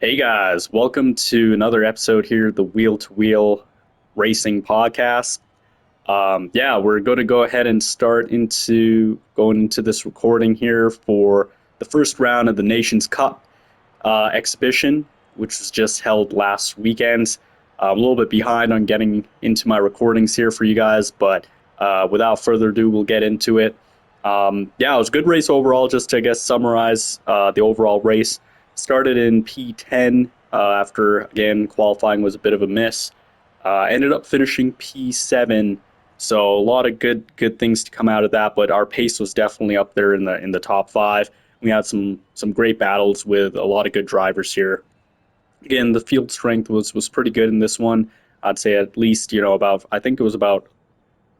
Hey guys, welcome to another episode here of the Wheel to Wheel Racing Podcast. We're going to go ahead and start going into this recording here for the first round of the Nations Cup exhibition, which was just held last weekend. I'm a little bit behind on getting into my recordings here for you guys, but without further ado, we'll get into it. It was a good race overall. Just to, summarize the overall race. Started in P10 after, again, qualifying was a bit of a miss. Ended up finishing P7, so a lot of good things to come out of that. But our pace was definitely up there in the top five. We had some great battles with a lot of good drivers here. Again, the field strength was pretty good in this one. I'd say at least I think it was about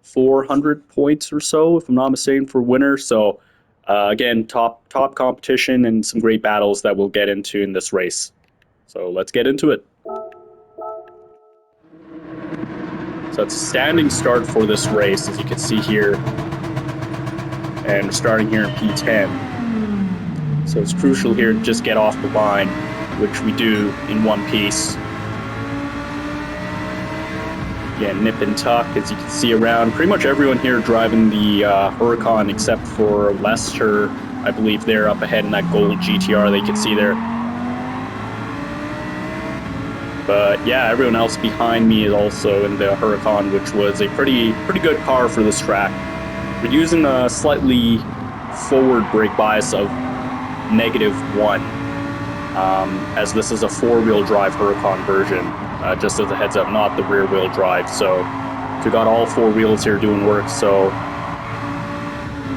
400 points or so, if I'm not mistaken, for winner. So. Again, top competition and some great battles that we'll get into in this race. So let's get into it. So it's a standing start for this race, as you can see here. And we're starting here in P10. So it's crucial here to just get off the line, which we do in one piece. Yeah, nip and tuck, as you can see around. Pretty much everyone here driving the Huracan except for Lester. I believe they're up ahead in that gold GTR that you can see there. But yeah, everyone else behind me is also in the Huracan, which was a pretty good car for this track. We're using a slightly forward brake bias of -1, as this is a four-wheel drive Huracan version. Just as a heads up, not the rear wheel drive. So we got all four wheels here doing work. So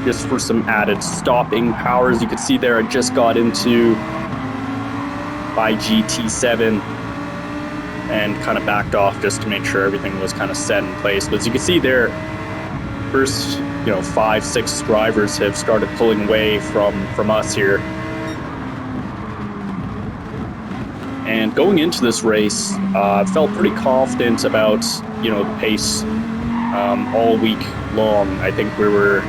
just for some added stopping power, as you can see there, I just got into by GT7 and kind of backed off just to make sure everything was kind of set in place. But as you can see there, first 5-6 drivers have started pulling away from us here. And going into this race, I felt pretty confident about the pace all week long. I think we were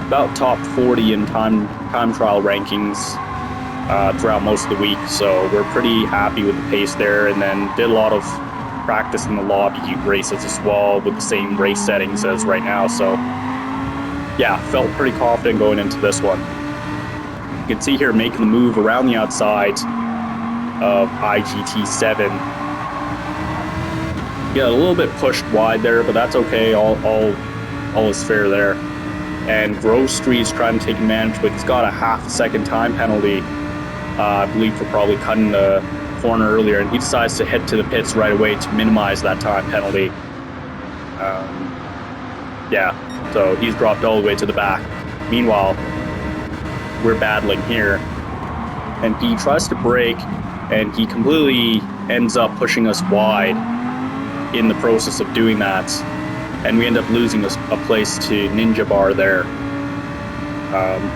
about top 40 in time trial rankings throughout most of the week, so we're pretty happy with the pace there. And then did a lot of practice in the lobby races as well with the same race settings as right now. So yeah, felt pretty confident going into this one. You can see here making the move around the outside of IGT7. Got a little bit pushed wide there, but that's okay. All is fair there. And Grove Street's trying to take advantage, but he's got a half-second time penalty, I believe, for probably cutting the corner earlier, and he decides to head to the pits right away to minimize that time penalty. So he's dropped all the way to the back. Meanwhile, we're battling here, and he tries to brake, and he completely ends up pushing us wide in the process of doing that. And we end up losing a place to Ninja Bar there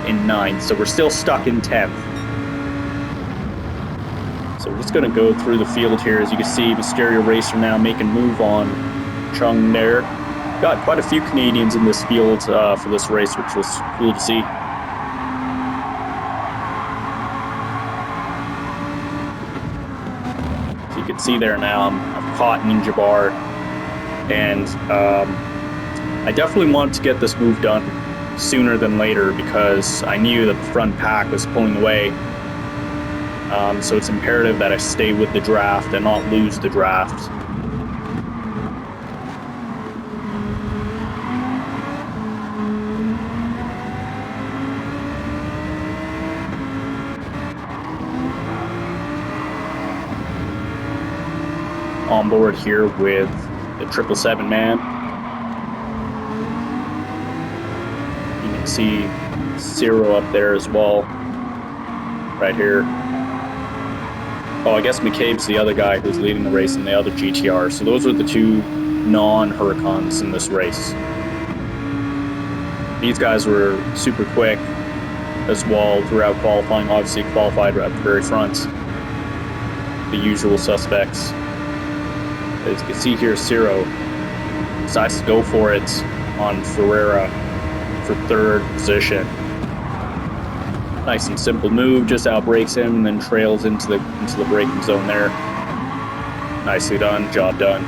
in 9th. So we're still stuck in 10th. So we're just going to go through the field here. As you can see, Mysterio Racer now making move on Chung there. Got quite a few Canadians in this field for this race, which was cool to see. You can see there now, I've caught Ninja Bar, and I definitely wanted to get this move done sooner than later because I knew that the front pack was pulling away. So it's imperative that I stay with the draft and not lose the draft. On board here with the 777 man. You can see Ciro up there as well, right here. Oh, I guess McCabe's the other guy who's leading the race in the other GTR. So those are the two non-Huracans in this race. These guys were super quick as well throughout qualifying. Obviously qualified at the very front. The usual suspects. As you can see here, Ciro decides to go for it on Ferreira for 3rd position. Nice and simple move, just outbrakes him and then trails into the braking zone there. Nicely done, job done.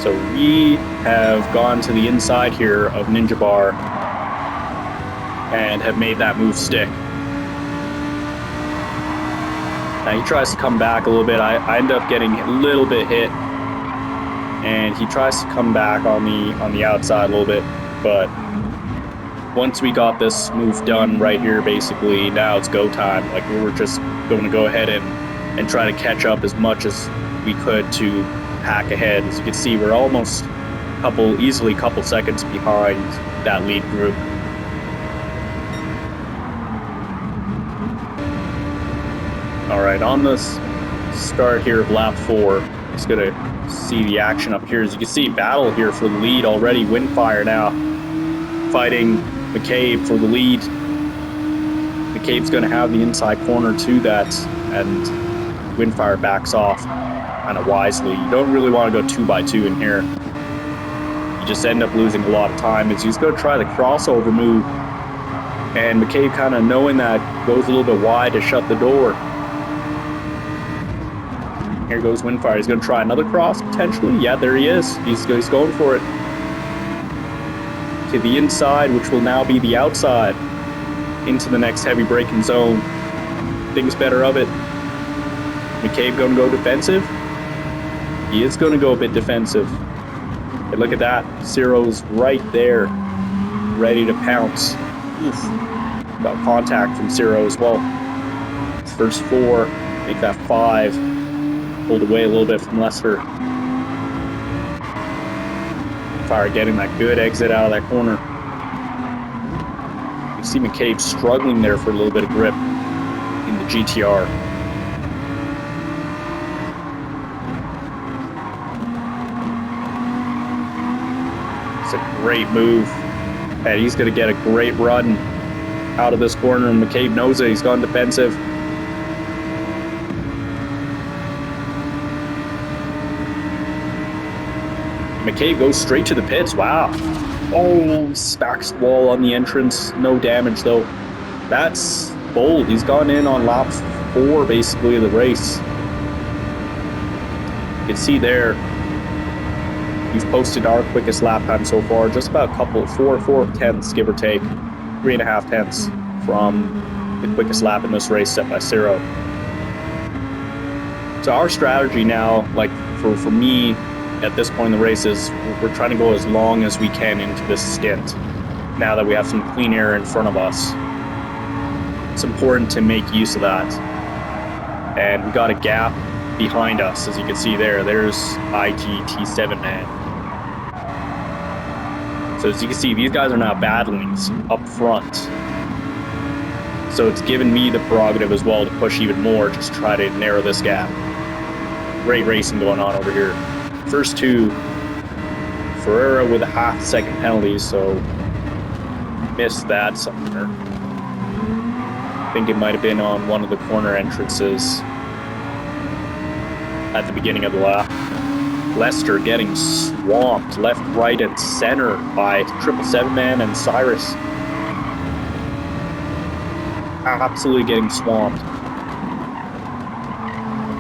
So we have gone to the inside here of Ninja Bar and have made that move stick. Now he tries to come back a little bit. I end up getting a little bit hit, and he tries to come back on the outside a little bit, but once we got this move done right here, basically now it's go time. Like, we were just going to go ahead and try to catch up as much as we could to hack ahead. As you can see, we're almost easily a couple seconds behind that lead group. All right, on this start here of lap 4, just gonna see the action up here. As you can see, battle here for the lead already. Windfire now fighting McCabe for the lead. McCabe's gonna have the inside corner to that, and Windfire backs off kind of wisely. You don't really want to go 2x2 in here. You just end up losing a lot of time. As he's gonna try the crossover move, and McCabe kind of knowing that goes a little bit wide to shut the door. Here goes Windfire. He's going to try another cross, potentially. Yeah, there he is. He's going for it. To the inside, which will now be the outside. Into the next heavy braking zone. Things better of it. McCabe going to go defensive. He is going to go a bit defensive. Hey, look at that. Ciro's right there. Ready to pounce. Oof. Got contact from Ciro as well. First 4. Make that 5. Pulled away a little bit from Lester. Fire getting that good exit out of that corner. You see McCabe struggling there for a little bit of grip in the GTR. It's a great move. And he's going to get a great run out of this corner, and McCabe knows it. He's gone defensive. McCabe goes straight to the pits. Wow. Oh, smacks the wall on the entrance. No damage, though. That's bold. He's gone in on lap 4, basically, of the race. You can see there, we've posted our quickest lap time so far. Just about a couple, 4 tenths, give or take. 3.5 tenths from the quickest lap in this race set by Ciro. So our strategy now, like for me, at this point in the race, is we're trying to go as long as we can into this stint now that we have some clean air in front of us. It's important to make use of that. And we got a gap behind us, as you can see there. There's IGT7 man. So as you can see, these guys are now battling up front. So it's given me the prerogative as well to push even more, just try to narrow this gap. Great racing going on over here. First 2, Ferreira with a half-second penalty, so missed that somewhere. I think it might have been on one of the corner entrances at the beginning of the lap. Lester getting swamped left, right, and center by 777 man and Cyrus. Absolutely getting swamped.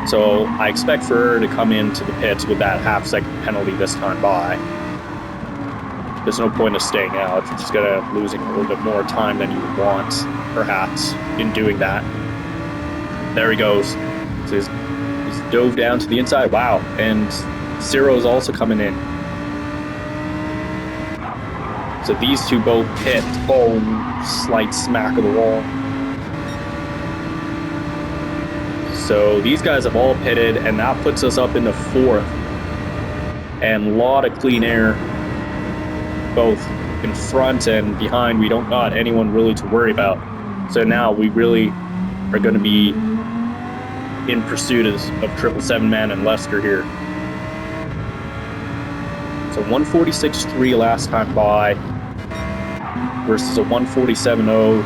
So I expect Ferrer to come into the pits with that half-second penalty this time by. There's no point of staying out. You're just gonna losing a little bit more time than you would want, perhaps, in doing that. There he goes. So he's dove down to the inside. Wow, and Ciro's also coming in. So these two both pit. Boom, slight smack of the wall. So these guys have all pitted, and that puts us up into 4th. And a lot of clean air, both in front and behind. We don't got anyone really to worry about. So now we really are going to be in pursuit of 777 man and Lester here. So 146.3 last time by versus a 147.0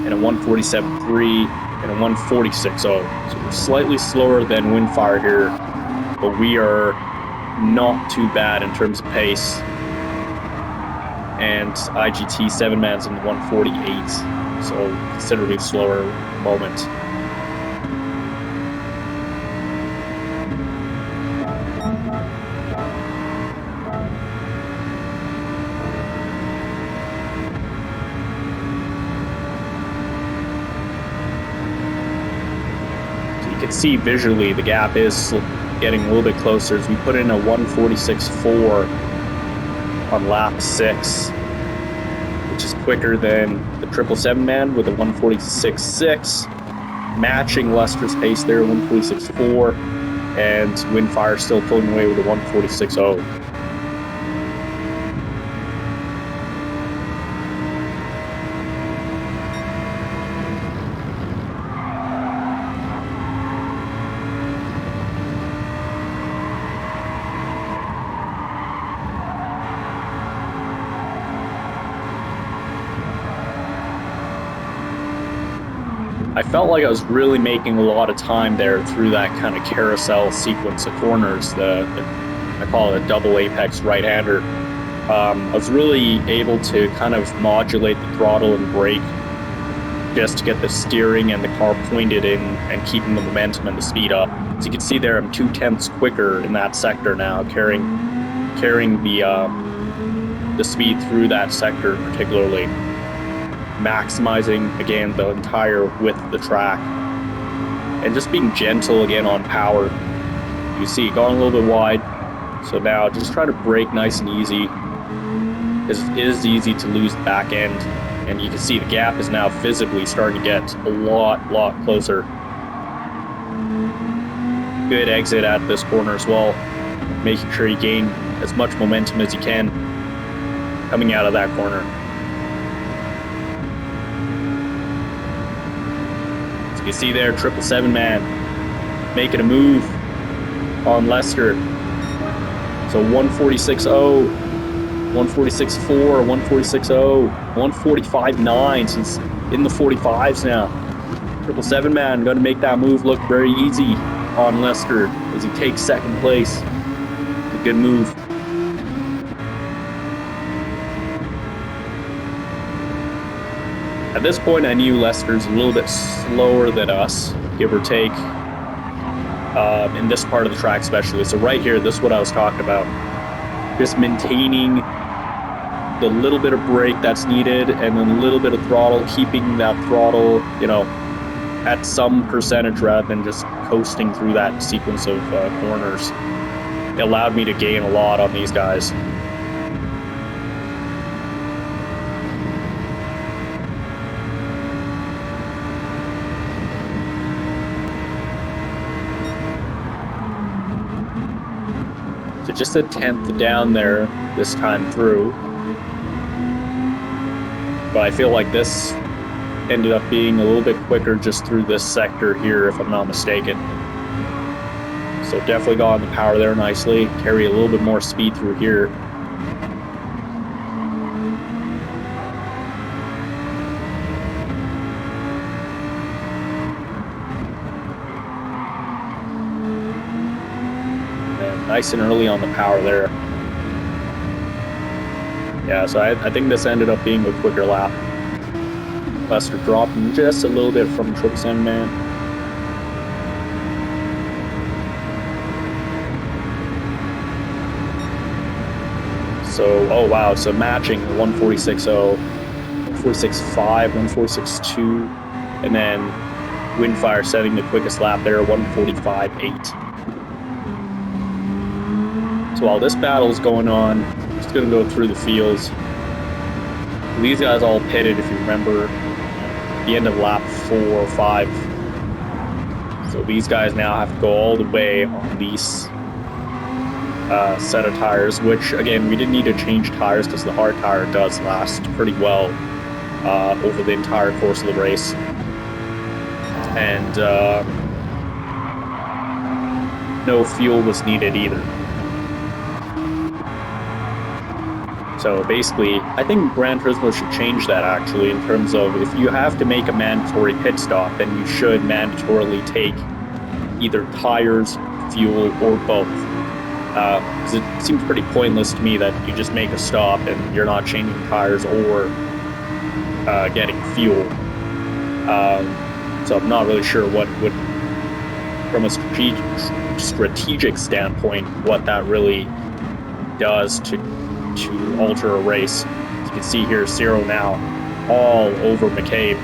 and a 147.3. and a 146.0. So we're slightly slower than Windfire here but we are not too bad in terms of pace. And IGT 7-man's in 148, so considerably slower moment. So you can see visually the gap is getting a little bit closer as we put in a 146.4 on lap 6, which is quicker than the 777-man with a 146.6, matching Lester's pace there, 146.4, and Windfire still pulling away with a 146.0. I felt like I was really making a lot of time there through that kind of carousel sequence of corners. I call it a double apex right-hander. I was really able to kind of modulate the throttle and brake just to get the steering and the car pointed in and keeping the momentum and the speed up. As you can see there, I'm 0.2 quicker in that sector now, carrying the speed through that sector particularly. Maximizing again the entire width of the track and just being gentle again on power. You see, going a little bit wide, so now just try to brake nice and easy. It is easy to lose the back end, and you can see the gap is now visibly starting to get a lot closer. Good exit at this corner as well, making sure you gain as much momentum as you can coming out of that corner. You see there, 777-man making a move on Lester. So 146.0, 146.4, 146.0, 145.9. So it's in the 45s now. 777-man going to make that move look very easy on Lester as he takes second place. It's a good move. At this point, I knew Lester's a little bit slower than us, give or take, in this part of the track especially. So right here, this is what I was talking about. Just maintaining the little bit of brake that's needed and then a little bit of throttle, keeping that throttle, at some percentage rather than just coasting through that sequence of corners. It allowed me to gain a lot on these guys. So just a 10th down there this time through. But I feel like this ended up being a little bit quicker just through this sector here, if I'm not mistaken. So definitely got on the power there nicely. Carry a little bit more speed through here. And nice and early on the power there. Yeah, so I think this ended up being a quicker lap. Lester dropping just a little bit from 777-man. So, oh wow, so matching 146.0, 146.5, 146.2, and then Windfire setting the quickest lap there, 145.8. So while this battle is going on, I'm just going to go through the fields. These guys all pitted, if you remember, the end of lap 4 or 5. So these guys now have to go all the way on these set of tires, which again, we didn't need to change tires because the hard tire does last pretty well over the entire course of the race. And no fuel was needed either. So basically, I think GranTurismo should change that actually, in terms of if you have to make a mandatory pit stop, then you should mandatorily take either tires fuel, or both. Because it seems pretty pointless to me that you just make a stop and you're not changing tires or getting fuel. So I'm not really sure what would, from a strategic standpoint, what that really does to alter a race. As you can see here, Ciro now all over McCabe.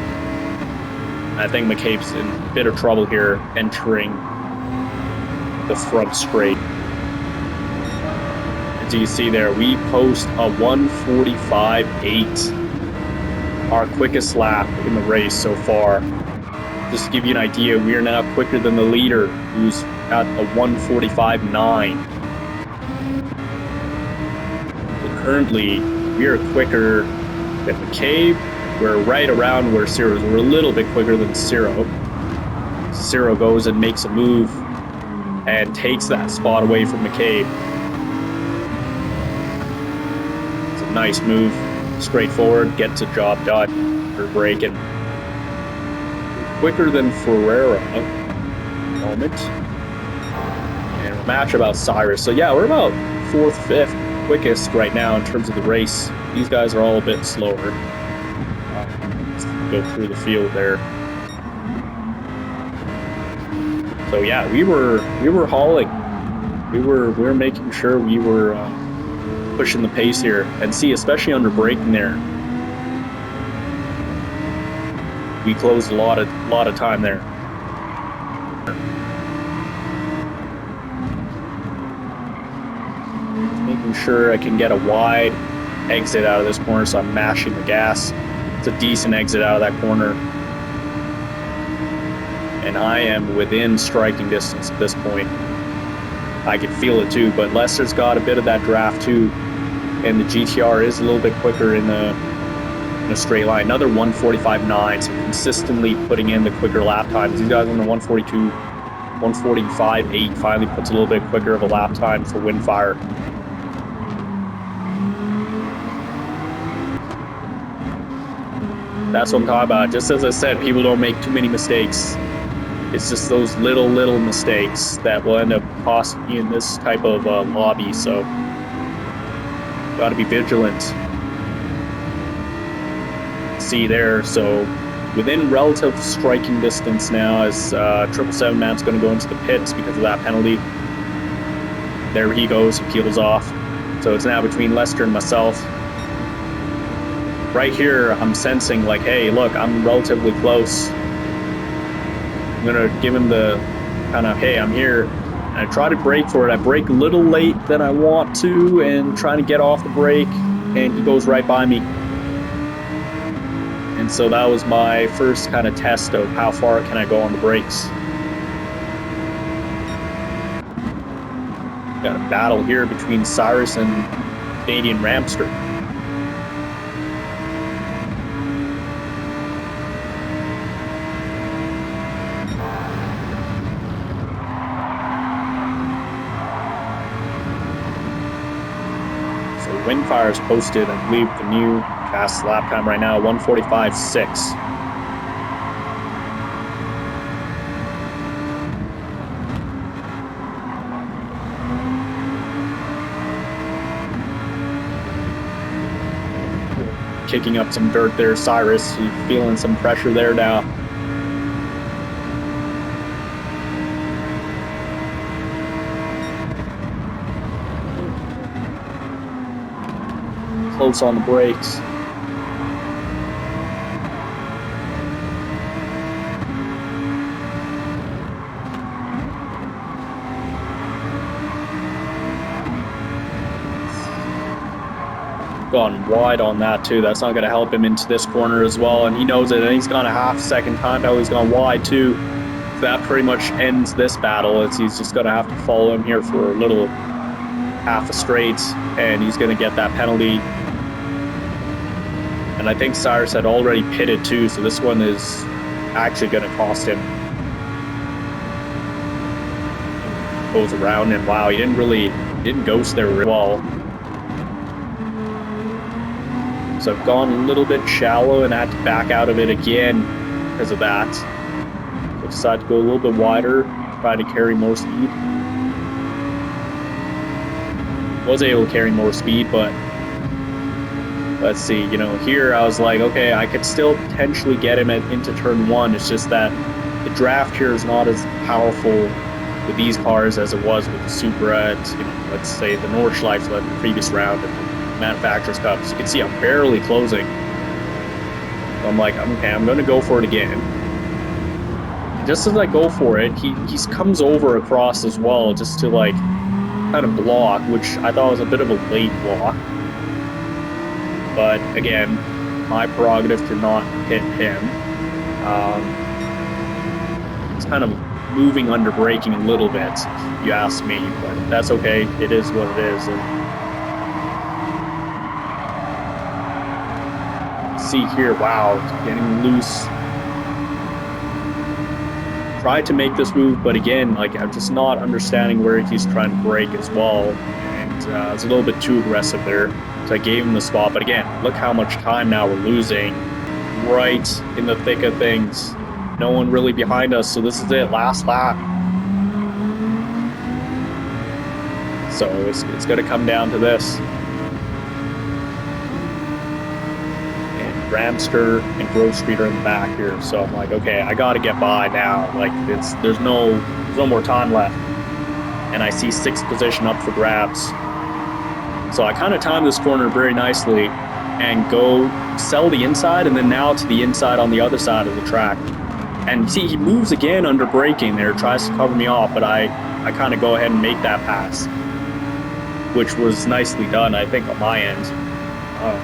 I think McCabe's in a bit of trouble here entering the front straight. As you can see there, we post a 1:45.8, our quickest lap in the race so far. Just to give you an idea, we are now quicker than the leader, who's at a 1:45.9. Currently, we are quicker than McCabe. We're right around where Ciro's. We're a little bit quicker than Ciro. Ciro goes and makes a move and takes that spot away from McCabe. It's a nice move, straightforward, gets the job done. We're braking. Quicker than Ferreira at the moment. And a match about Cyrus. So yeah, we're about 4th, 5th quickest right now in terms of the race. These guys are all a bit slower. Let's go through the field there. So yeah, we were hauling. We were making sure we were pushing the pace here, and see, especially under braking there, we closed a lot of time there. Making sure I can get a wide exit out of this corner, so I'm mashing the gas. It's a decent exit out of that corner. And I am within striking distance at this point. I can feel it too, but Lester's got a bit of that draft too. And the GTR is a little bit quicker in a straight line. Another 1:45.9, so consistently putting in the quicker lap times. These guys on the 1:42, 1:45.8 finally puts a little bit quicker of a lap time for Windfire. That's what I'm talking about. Just as I said, people don't make too many mistakes. It's just those little mistakes that will end up costing you in this type of lobby. So, got to be vigilant. See there, so within relative striking distance now, as 777 Matt's going to go into the pits because of that penalty. There he goes, he peels off. So it's now between Lester and myself. Right here, I'm sensing like, hey, look, I'm relatively close. I'm gonna give him the kind of, hey, I'm here. And I try to brake for it. I brake a little late than I want to, and trying to get off the brake, and he goes right by me. And so that was my first kind of test of how far can I go on the brakes. Got a battle here between Cyrus and Canadian Ramster. Windfire's posted, I believe, the new fast lap time right now, 1:45.6. Kicking up some dirt there, Cyrus. He's feeling some pressure there now. Close on the brakes. Gone wide on that too. That's not going to help him into this corner as well, and he knows it, and he's gone a half-second time now. He's gone wide too. So that pretty much ends this battle. He's just going to have to follow him here for a little half a straight, and he's going to get that penalty. And I think Cyrus had already pitted too, so this one is actually going to cost him. Goes around, and wow, he didn't ghost there really well. So I've gone a little bit shallow and had to back out of it again because of that. So I decided to go a little bit wider, try to carry more speed. was able to carry more speed, but let's see, you know, here I was like, okay, I could still potentially get him into turn one. It's just that the draft here is not as powerful with these cars as it was with the Supra at, you know, let's say the Nordschleife led the previous round at the Manufacturers Cup. So you can see I'm barely closing. So I'm like, okay, I'm going to go for it again. And just as I go for it, he comes over across as well, just to like kind of block, which I thought was a bit of a late block. But again, my prerogative to not hit him. It's kind of moving under braking a little bit, if you ask me, but that's okay. It is what it is. And see here, wow, getting loose. Tried to make this move, but again, like I'm just not understanding where he's trying to brake as well, and it's a little bit too aggressive there. So I gave him the spot, but again, look how much time now we're losing right in the thick of things. No one really behind us, so this is it, last lap. So it's going to come down to this. And Ramster and Grove Street are in the back here, so I'm like, okay, I got to get by now. Like there's no more time left, and I see 6th position up for grabs. So I kind of timed this corner very nicely and go sell the inside, and then now to the inside on the other side of the track. And see, he moves again under braking there, tries to cover me off, but I kind of go ahead and make that pass, which was nicely done, I think, on my end. A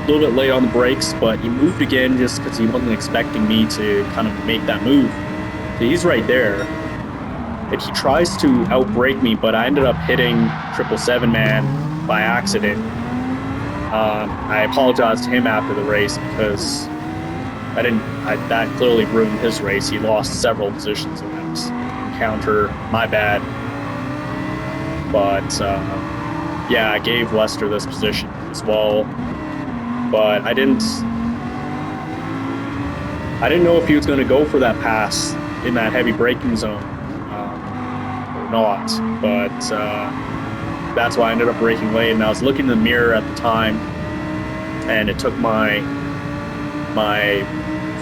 little bit late on the brakes, but he moved again just because he wasn't expecting me to kind of make that move. So he's right there. And he tries to outbrake me, but I ended up hitting 777 man by accident. I apologized to him after the race because that clearly ruined his race. He lost several positions in that encounter. My bad. But yeah, I gave Lester this position as well. But I didn't know if he was going to go for that pass in that heavy braking zone or not. But that's why I ended up braking late, and I was looking in the mirror at the time, and it took my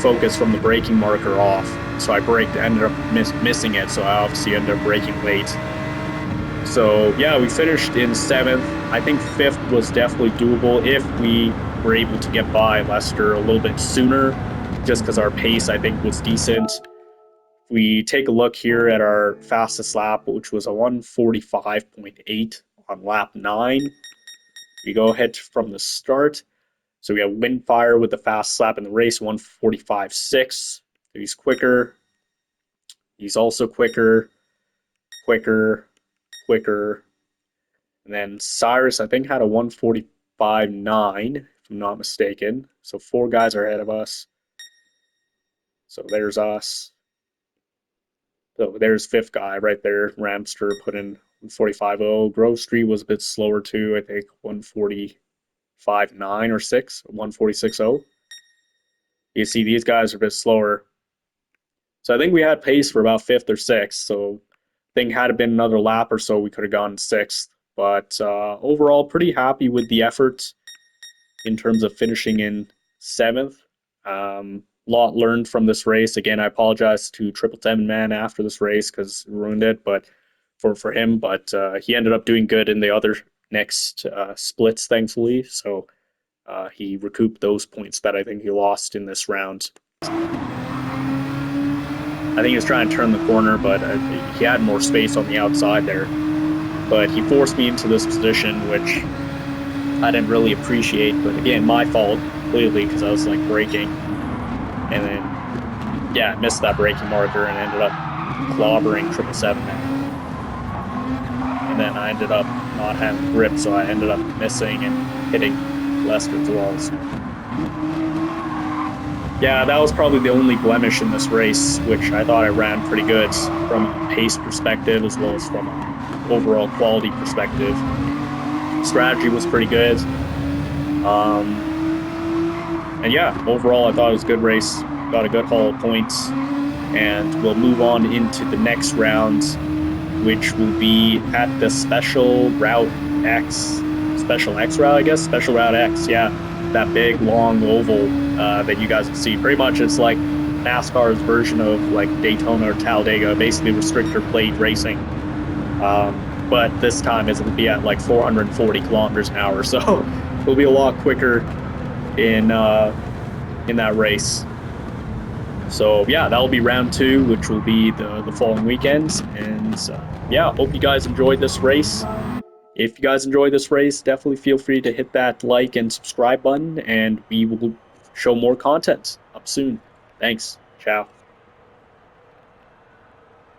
focus from the braking marker off. So I braked, ended up missing it, so I obviously ended up braking late. So yeah, we finished in 7th. I think 5th was definitely doable if we were able to get by Lester a little bit sooner, just because our pace, I think, was decent. We take a look here at our fastest lap, which was a 1:45.8 on lap 9. We go ahead from the start. So we have Windfire with the fastest lap in the race, 1:45.6. He's quicker. He's also quicker. And then Cyrus, I think, had a 1:45.9, if I'm not mistaken. So 4 guys are ahead of us. So there's us. So there's 5th guy right there. Ramster put in 1:45.0. Grove Street was a bit slower too. I think 1:45.9 or 6, 1:46.0. You see these guys are a bit slower. So I think we had pace for about 5th or 6th. So I think had it been another lap or so, we could have gone 6th. But overall, pretty happy with the effort in terms of finishing in 7th. Lot learned from this race. Again, I apologize to 777 man after this race because it ruined it, but for him. But he ended up doing good in the other next splits, thankfully. So he recouped those points that I think he lost in this round. I think he was trying to turn the corner, but he had more space on the outside there. But he forced me into this position, which I didn't really appreciate. But again, my fault, clearly, because I was like braking. And then, yeah, I missed that braking marker and ended up clobbering 777 man. And then I ended up not having grip, so I ended up missing and hitting Lester's walls. Yeah, that was probably the only blemish in this race, which I thought I ran pretty good from a pace perspective as well as from an overall quality perspective. Strategy was pretty good. And yeah, overall, I thought it was a good race. Got a good haul of points. And we'll move on into the next round, which will be at the special route X, Special X route, I guess. Special Route X, yeah. That big, long oval that you guys will see. Pretty much it's like NASCAR's version of like Daytona or Talladega, basically restrictor plate racing. But this time it'll be at like 440 kilometers an hour. So it'll be a lot quicker in that race. So yeah, that'll be round two, which will be the following weekends. And yeah, hope you guys enjoyed this race. If you guys enjoy this race, definitely feel free to hit that like and subscribe button, and we will show more content up soon. Thanks. Ciao.